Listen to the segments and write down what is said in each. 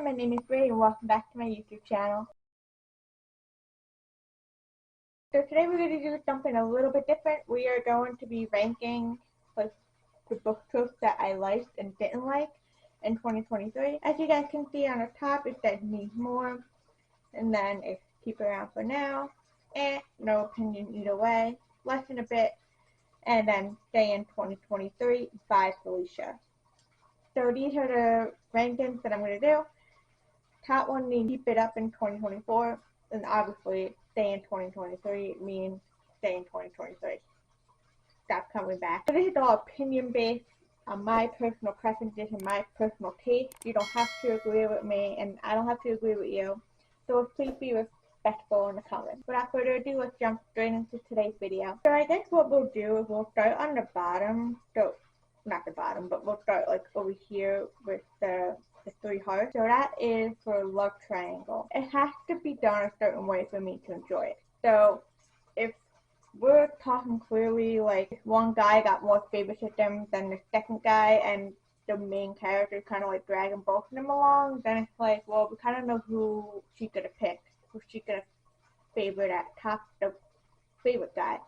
my name is Breezy and welcome back to my YouTube channel. So today we're going to do something a little bit different. We are going to be ranking like the book tropes that I liked and didn't like in 2023. As you guys can see on the top, it says need more, and then it's keep around for now, and no opinion either way, less than a bit, and then stay in 2023 by Felicia. So these are the rankings that I'm going to do. Top one means keep it up in 2024, and obviously stay in 2023 means stay in 2023. Stop coming back. So this is all opinion based on my personal preferences and my personal taste. You don't have to agree with me, and I don't have to agree with you. So please be respectful in the comments. Without further ado, let's jump straight into today's video. So I guess what we'll do is we'll start on the bottom. So not the bottom, but we'll start like over here with the three hearts. So that is for love triangle. It has to be done a certain way for me to enjoy it. So if we're talking clearly like one guy got more favoritism than the second guy and the main character kind of like dragging both of them along, then it's like, well, we kind of know who she could have picked, who she could have favored at top, the favorite guy.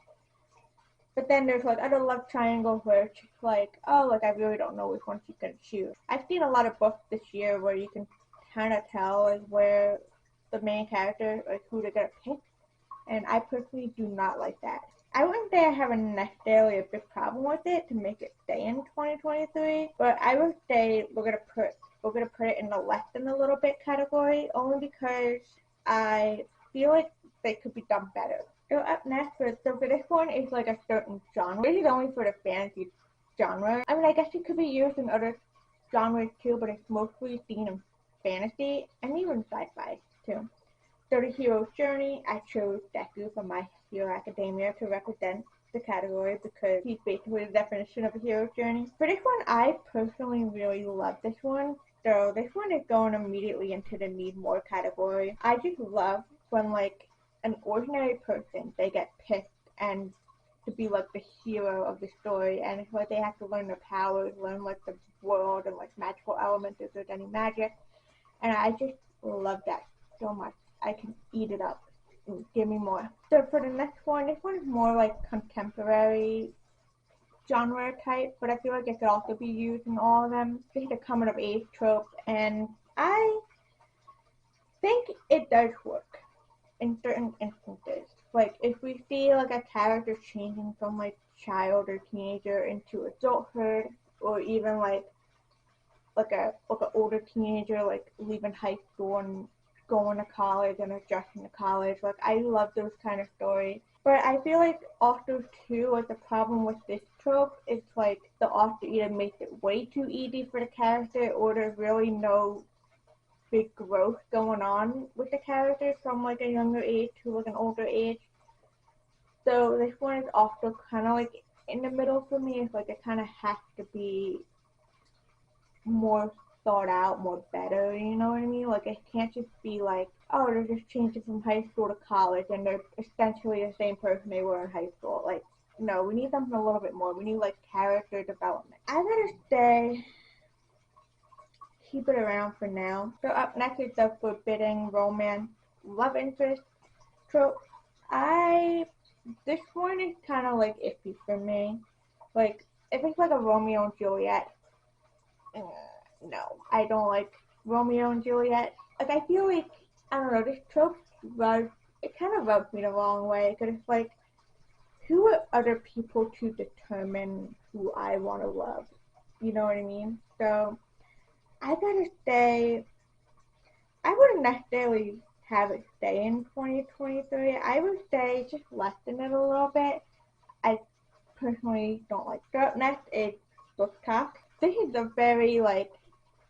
But then there's like other love triangles where it's just like, oh, like I really don't know which one she's gonna choose. I've seen a lot of books this year where you can kind of tell like where the main character, like who they're gonna pick, and I personally do not like that. I wouldn't say I have necessarily a big problem with it to make it stay in 2023, but I would say we're gonna put it in the less than a little bit category, only because I feel like they could be done better. So up next, for this one is like a certain genre. This is only for the fantasy genre. I mean, I guess it could be used in other genres too, but it's mostly seen in fantasy and even sci-fi too. So the hero's journey, I chose Deku from My Hero Academia to represent the category because he's basically the definition of a hero's journey. For this one, I personally really love this one. So this one is going immediately into the need more category. I just love when like an ordinary person, they get picked and to be like the hero of the story, and it's like they have to learn their powers, learn like the world and like magical elements if there's any magic, and I just love that so much. I can eat it up. Give me more. So for the next one, this one is more like contemporary genre type, but I feel like it could also be used in all of them. This is a coming of age trope, and I think it does work in certain instances. Like if we see like a character changing from like child or teenager into adulthood, or even like an older teenager like leaving high school and going to college and adjusting to college. Like I love those kind of stories. But I feel like also too, like the problem with this trope is like the author either makes it way too easy for the character, or there's really no big growth going on with the characters from like a younger age to like an older age. So this one is also kind of like in the middle for me. It's like it kind of has to be more thought out, more better, you know what I mean? Like it can't just be like, oh, they're just changing from high school to college and they're essentially the same person they were in high school. Like, no, we need something a little bit more. We need like character development. I gotta say, keep it around for now. So up next is the forbidden romance love interest trope. This one is kind of like iffy for me. Like if it's like a Romeo and Juliet, no, I don't like Romeo and Juliet. Like I feel like, I don't know, this trope kind of rubs me the wrong way, because it's like, who are other people to determine who I want to love? You know what I mean? So I gotta say, I wouldn't necessarily have it stay in 2023. I would say just lessen it a little bit. I personally don't like. So up next is book talk. This is a very like,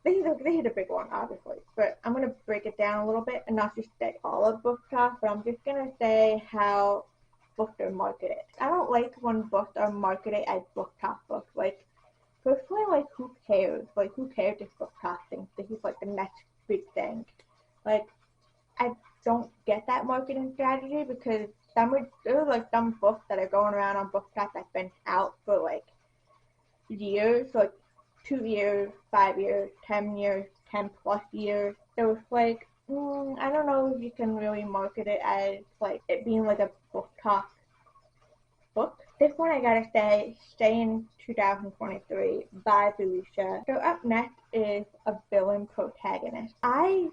this is a big one, obviously, but I'm gonna break it down a little bit and not just say all of book talk, but I'm just gonna say how books are marketed. I don't like when books are marketed as book talk books. Like, personally, like, who cares? Like, who cares if book talk thinks this is like the next big thing? Like, I don't get that marketing strategy, because there are like some books that are going around on book talk that's been out for like years, like 2 years, 5 years, 10 years, 10 plus years. So it's like, I don't know if you can really market it as like it being like a book talk book. This one I gotta say, Stay in 2023 by Felicia. So up next is a villain protagonist. I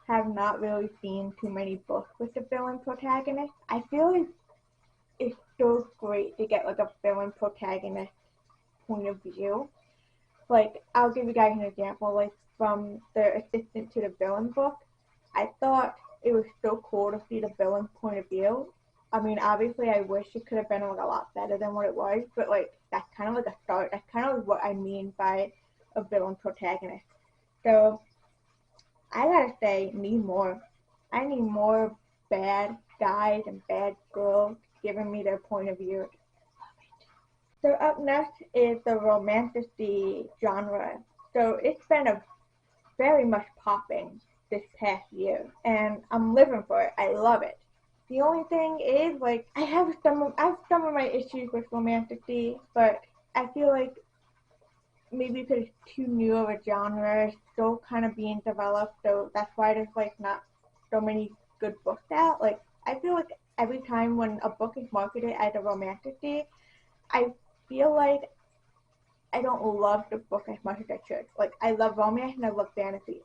have not really seen too many books with a villain protagonist. I feel like it's so great to get like a villain protagonist point of view. Like, I'll give you guys an example, like from the Assistant to the Villain book. I thought it was so cool to see the villain point of view. I mean, obviously, I wish it could have been like a lot better than what it was, but like that's kind of like a start. That's kind of what I mean by a villain protagonist. So I gotta say, need more. I need more bad guys and bad girls giving me their point of view. So up next is the romantic genre. So it's been a very much popping this past year, and I'm living for it. I love it. The only thing is, like, I have some of my issues with romantic, but I feel like maybe because it's too new of a genre, it's still kind of being developed. So that's why there's like not so many good books out. Like, I feel like every time when a book is marketed as a romantic, I feel like I don't love the book as much as I should. Like, I love romance and I love fantasy.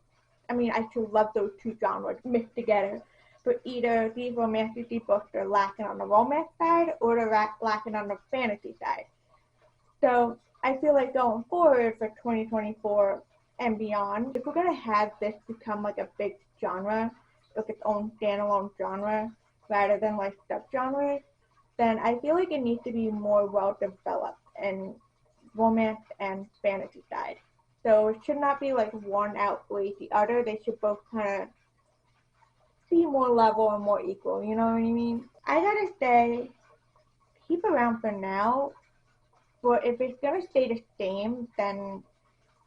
I mean, I should love those two genres mixed together. But either these romantic books are lacking on the romance side or they're lacking on the fantasy side. So I feel like going forward for 2024 and beyond, if we're going to have this become like a big genre, like its own standalone genre, rather than like subgenres, then I feel like it needs to be more well developed and romance and fantasy side. So it should not be like one outweighs the other. They should both kind of be more level and more equal. You know what I mean? I gotta say, keep around for now. But if it's gonna stay the same, then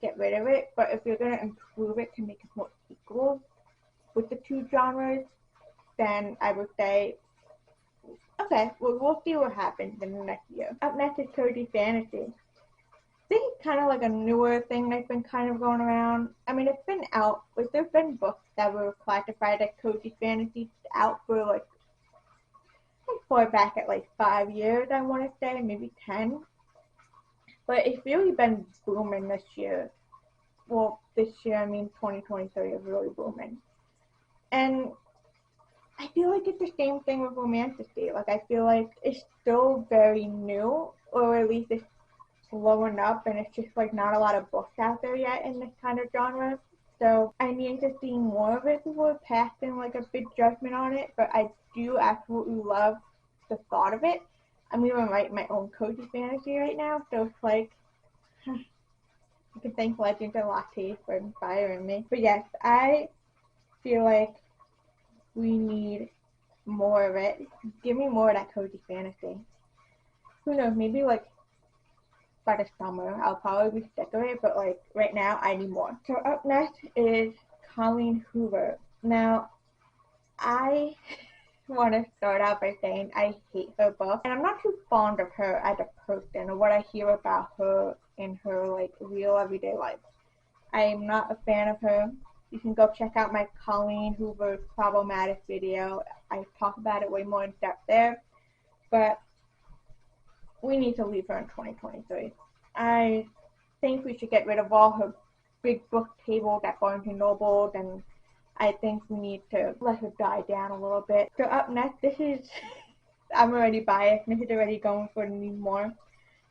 get rid of it. But if you're gonna improve it to make it more equal with the two genres, then I would say, okay, well, we'll see what happens in the next year. Up next is cozy fantasy. This is kind of like a newer thing that's been kind of going around. I mean, it's been out, like there's been books that were classified as cozy fantasy out for like far back at like 5 years, I want to say, maybe 10. But it's really been booming this year. Well, this year, I mean 2023 is really booming. And I feel like it's the same thing with romanticy. Like, I feel like it's still very new, or at least it's blowing up, and it's just like not a lot of books out there yet in this kind of genre. So I need to see more of it before passing like a big judgment on it. But I do absolutely love the thought of it. I'm even writing my own cozy fantasy right now, so it's like I can thank Legends and Latte for inspiring me. But yes, I feel like we need more of it. Give me more of that cozy fantasy. Who knows, maybe like by the summer I'll probably be sick of it, but like right now I need more. So up next is Colleen Hoover. Now, I want to start out by saying I hate her book, and I'm not too fond of her as a person or what I hear about her in her like real everyday life. I am not a fan of her. You can go check out my Colleen Hoover problematic video. I talk about it way more in depth there, but we need to leave her in 2023. I think we should get rid of all her big book tables at Barnes and Noble, and I think we need to let her die down a little bit. So up next, this is, I'm already biased, this is already going for need more.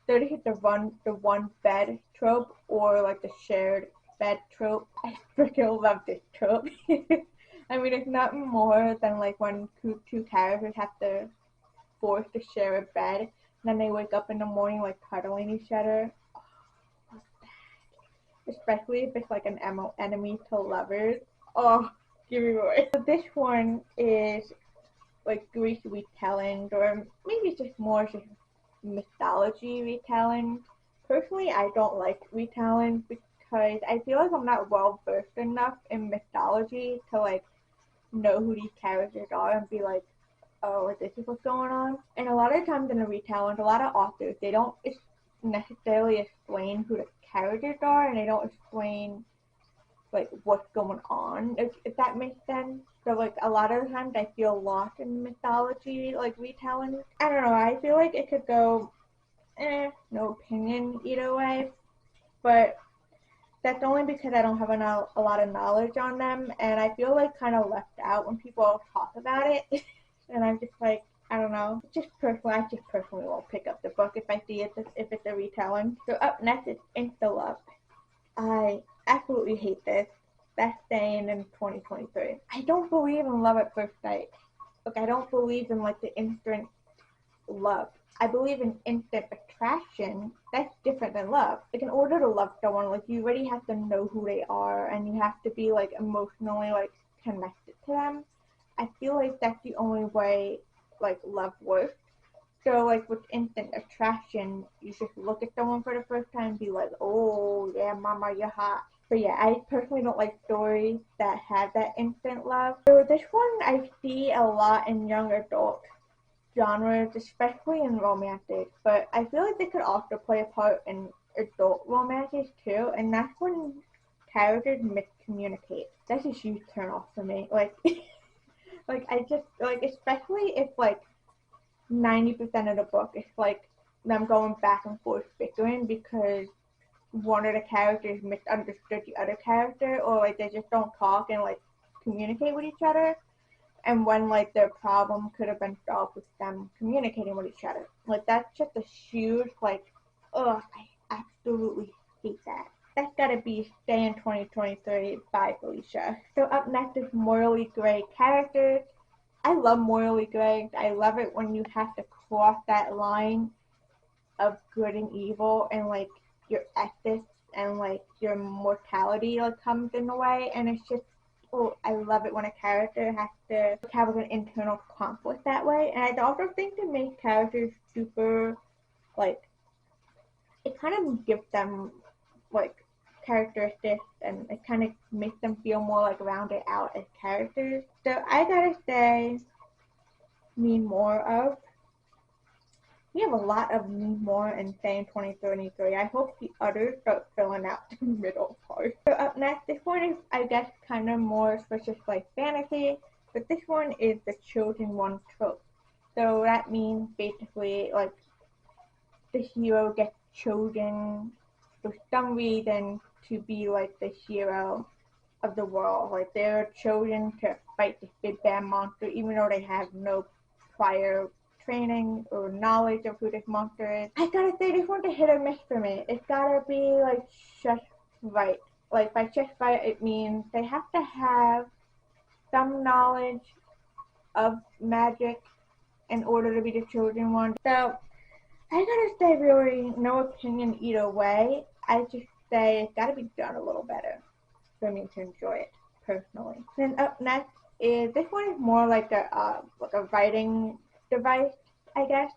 So this is the one bed trope, or like the shared bed trope. I freaking love this trope. I mean, it's nothing more than like when two characters have to force to share a bed, and then they wake up in the morning like cuddling each other. Oh, especially if it's like an enemy to lovers. Oh, give me more. So this one is like Greek retellings, or maybe it's just more just mythology retellings. Personally, I don't like retellings because I feel like I'm not well versed enough in mythology to like know who these characters are and be like, oh, this is what's going on. And a lot of times in a retelling, a lot of authors, they don't necessarily explain who the characters are, and they don't explain like what's going on, if that makes sense. So like a lot of times I feel lost in mythology, like retelling. I don't know, I feel like it could go no opinion either way, but that's only because I don't have a lot of knowledge on them, and I feel like kind of left out when people talk about it. And I'm just like, I don't know. I just personally won't pick up the book if I see it, if it's a retelling. So up next is Insta Love. I absolutely hate this. That's staying in 2023. I don't believe in love at first sight. Like, I don't believe in like the instant love. I believe in instant attraction. That's different than love. Like, in order to love someone, like, you already have to know who they are, and you have to be like emotionally like connected to them. I feel like that's the only way like love works. So like with instant attraction, you just look at someone for the first time and be like, oh yeah, mama, you're hot. But yeah, I personally don't like stories that have that instant love. So this one I see a lot in young adult genres, especially in romantic, but I feel like they could also play a part in adult romances too, and that's when characters miscommunicate. That's a huge turn off for me. Like, like I just like, especially if like 90% of the book is like them going back and forth bickering because one of the characters misunderstood the other character, or like they just don't talk and like communicate with each other, and when like their problem could have been solved with them communicating with each other. Like, that's just a huge like, ugh, I absolutely hate that. That's gotta be Stay in 2023 by Felicia. So up next is morally gray characters. I love morally gray. I love it when you have to cross that line of good and evil, and like your ethics and like your mortality like comes in the way, and it's just, oh, I love it when a character has to have an internal conflict that way. And I also think to make characters super like, it kind of gives them like characteristics, and it kind of makes them feel more like rounded out as characters. So I gotta say, need more of. We have a lot of need more in Stay in 2023. I hope the others start filling out the middle part. So up next, this one is, I guess, kind of more specific like fantasy, but this one is the chosen one trope. So that means basically like the hero gets chosen for some reason to be like the hero of the world. Like, they're chosen to fight this big bad monster even though they have no prior training or knowledge of who this monster is. I gotta say, this one's a hit or miss for me. It's gotta be like just right. Like, by just right, it means they have to have some knowledge of magic in order to be the chosen one. So I gotta say, really, no opinion either way. I just say it's gotta be done a little better for me to enjoy it personally. Then up next is, this one is more like a writing device, I guess.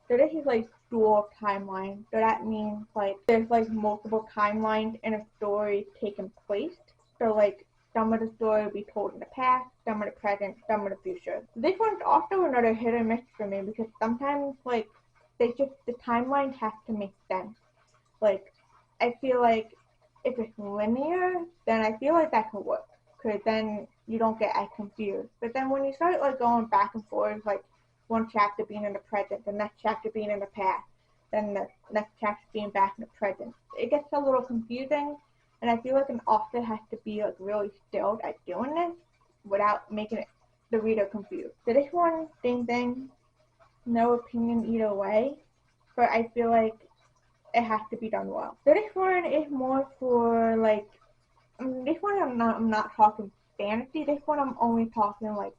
So this is like dual timeline. So that means like there's like multiple timelines in a story taking place. So like some of the story will be told in the past, some of the present, some of the future. This one's also another hit or miss for me because sometimes like the timeline has to make sense. Like, I feel like if it's linear, then I feel like that could work, because then you don't get as confused. But then when you start like going back and forth, like one chapter being in the present, the next chapter being in the past, then the next chapter being back in the present, it gets a little confusing. And I feel like an author has to be like really skilled at doing this without making the reader confused. So this one, same thing, no opinion either way, but I feel like it has to be done well. So this one is more for like, this one I'm not talking fantasy. This one I'm only talking like,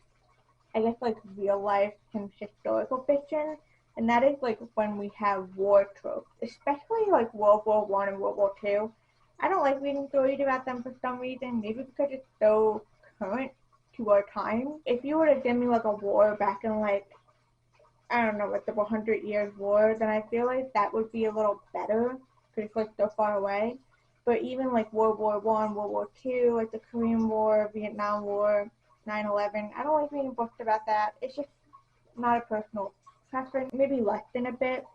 I guess like real life and historical fiction, and that is like when we have war tropes, especially like World War I and World War II. I don't like reading stories about them for some reason. Maybe because it's so current to our time. If you were to give me like a war back in like, I don't know, like the 100 Years War, then I feel like that would be a little better because it's like so far away. But even like World War I, World War II, like the Korean War, Vietnam War, 9/11, I don't like reading books about that. It's just not a personal preference. Maybe less than a bit.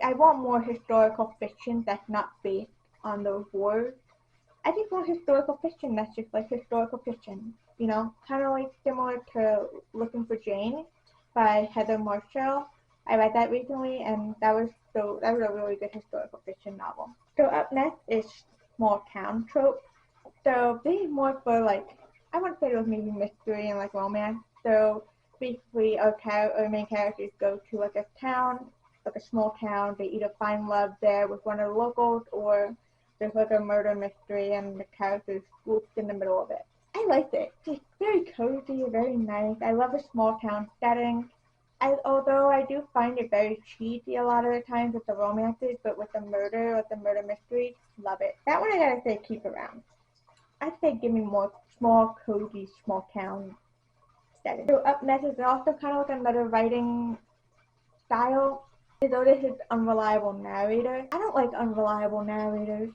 I want more historical fiction that's not based on those wars. I just want historical fiction that's just like historical fiction, you know, kind of like similar to Looking for Jane by Heather Marshall. I read that recently, and that was a really good historical fiction novel. So up next is small town tropes. So this is more for like, I want to say it was maybe mystery and like romance. So basically, our main characters go to like a town, like a small town. They either find love there with one of the locals, or there's like a murder mystery, and the characters swooped in the middle of it. I liked it. It's very cozy, very nice. I love the small town setting. Although I do find it very cheesy a lot of the times with the romances, but with the murder mystery, love it. That one I gotta say keep around. I'd say give me more small, cozy, small town setting. So up next is also kind of like another writing style. Though this is unreliable narrator. I don't like unreliable narrators,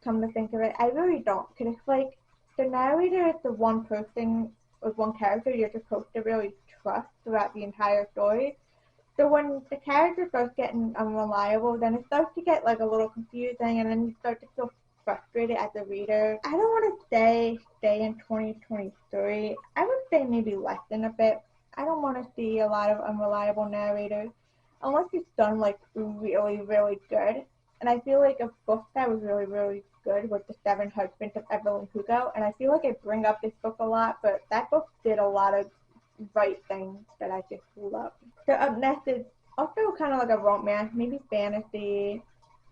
come to think of it. I really don't, because it's like the narrator is the one person with one character you're supposed to really trust throughout the entire story. So when the character starts getting unreliable, then it starts to get like a little confusing, and then you start to feel frustrated as a reader. I don't want to stay in 2023. I would say maybe less than a bit. I don't want to see a lot of unreliable narrators unless it's done like really, really good. And I feel like a book that was really, really good was The Seven Husbands of Evelyn Hugo. And I feel like I bring up this book a lot, but that book did a lot of right things that I just love. So up next is also kind of like a romance, maybe fantasy,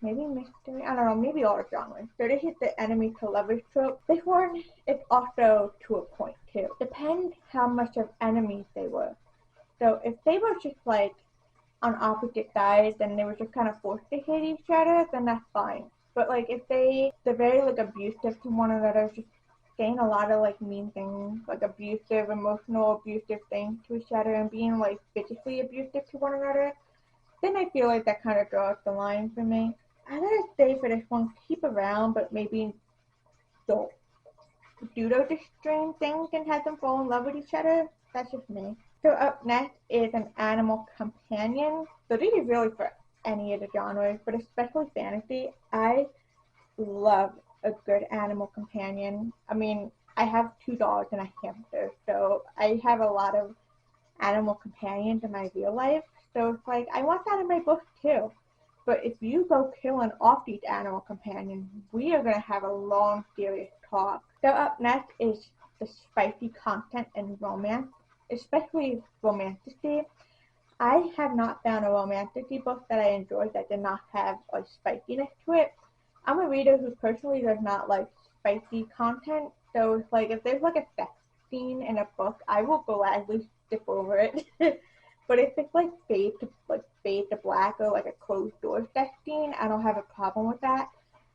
maybe mystery, I don't know, maybe all the genres. So this is the enemy to lovers trope. This one is also to a point too. Depends how much of enemies they were. So if they were just like on opposite sides and they were just kind of forced to hate each other, then that's fine. But like if they're very like abusive to one another, just saying a lot of like mean things, like abusive, emotional abusive things to each other, and being like physically abusive to one another, then I feel like that kind of draws the line for me. I gotta say for this one, keep around, but maybe don't do those extreme things and have them fall in love with each other. That's just me. So up next is an animal companion. So these are really for any of the genres, but especially fantasy. I love a good animal companion. I mean, I have 2 dogs and a hamster, so I have a lot of animal companions in my real life. So it's like, I want that in my book too. But if you go killing off these animal companions, we are going to have a long, serious talk. So up next is the spicy content in romance, especially romanticy. I have not found a romanticy book that I enjoyed that did not have a spiciness to it. I'm a reader who personally does not like spicy content, so it's like if there's like a sex scene in a book, I will gladly skip over it. But if it's like fade to black or like a closed door sex scene, I don't have a problem with that.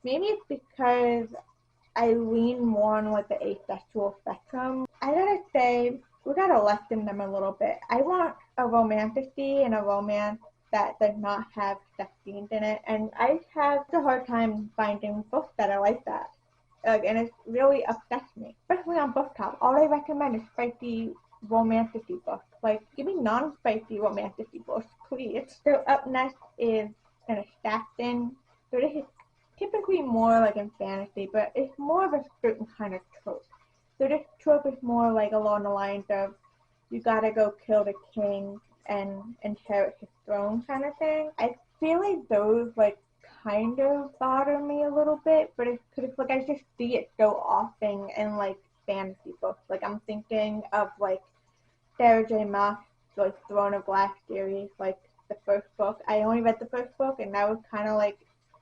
Maybe it's because I lean more on like the asexual spectrum. I gotta say, we gotta lessen them a little bit. I want a romanticy and a romance that does not have sex scenes in it, and I have a hard time finding books that are like that. And it really upsets me, especially on BookTok. All I recommend is spicy romanticy books. Like, give me non-spicy romanticy books, please. So up next is an assassin. So this is typically more like in fantasy, but it's more of a certain kind of trope. So this trope is more like along the lines of you gotta go kill the king and inherit his throne kind of thing. I feel like those like kind of bother me a little bit, but it's because like I just see it so often in like fantasy books. Like I'm thinking of like Sarah J. Maas, like Throne of Glass series, like the first book. I only read the first book, and that was kind of like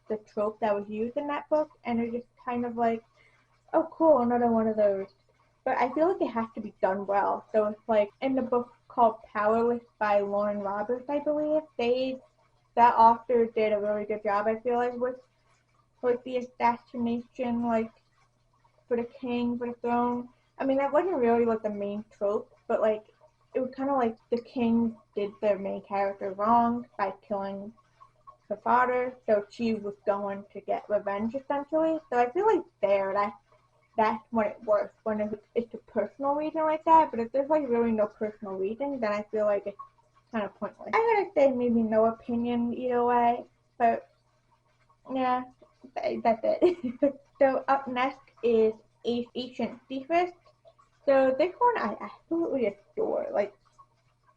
the trope that was used in that book, and it was just kind of like, oh cool, another one of those. But I feel like it has to be done well. So it's like in the book called Powerless by Lauren Roberts, I believe, that author did a really good job, I feel like, with like the assassination, like for the king, for the throne. I mean, that wasn't really like the main trope, but like it was kind of like the king did the main character wrong by killing her father, so she was going to get revenge essentially. So I feel like that's when it works, when it's a personal reason like that. But if there's like really no personal reason, then I feel like it's kind of pointless. I gotta say maybe no opinion either way, but yeah, that's it. So up next is Ancient Thiefist. So this one I absolutely adore. Like,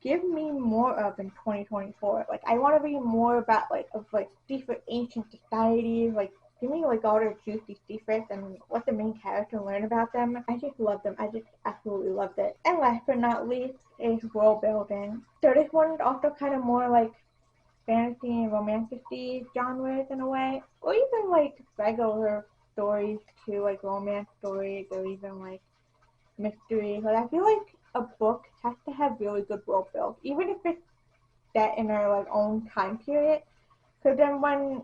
give me more of in 2024. Like, I want to read more about different ancient societies. Like, give me like all the juicy secrets and let the main character learn about them. I just love them. I just absolutely loved it. And last but not least is world building. So this one is also kind of more like fantasy and romantic-y genres in a way, or even like regular stories too, like romance stories or even like mystery. Like I feel like a book has to have really good world build, even if it's set in our like own time period. So then when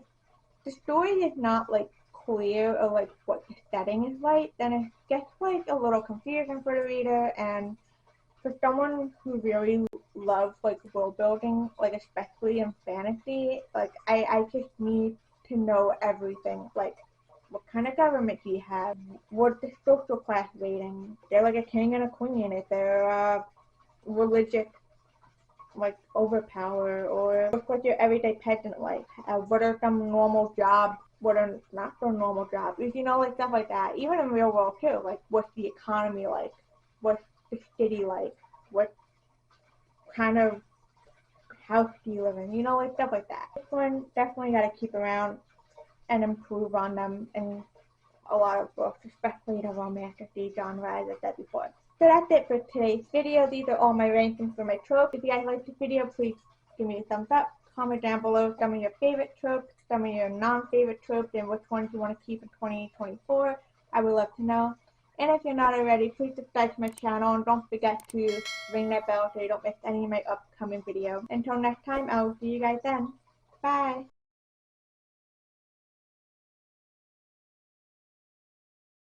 the story is not like clear or like what the setting is like, then it gets like a little confusing for the reader. And for someone who really loves like world building, like especially in fantasy, like I just need to know everything. Like what kind of government do you have? What's the social class rating? They're like a king and a queen. Is there religious like overpower, or what's like your everyday peasant life? What are some normal jobs? What are not so normal jobs? You know, like stuff like that. Even in real world too. Like what's the economy like? What's the city like? What kind of house do you live in? You know, like stuff like that. This one definitely got to keep around and improve on them in a lot of books, especially the romantic genre, as I said before. So that's it for today's video. These are all my rankings for my tropes. If you guys like this video, please give me a thumbs up. Comment down below some of your favorite tropes, some of your non-favorite tropes, and which ones you want to keep in 2024. I would love to know. And if you're not already, please subscribe to my channel and don't forget to ring that bell so you don't miss any of my upcoming videos. Until next time, I will see you guys then. Bye!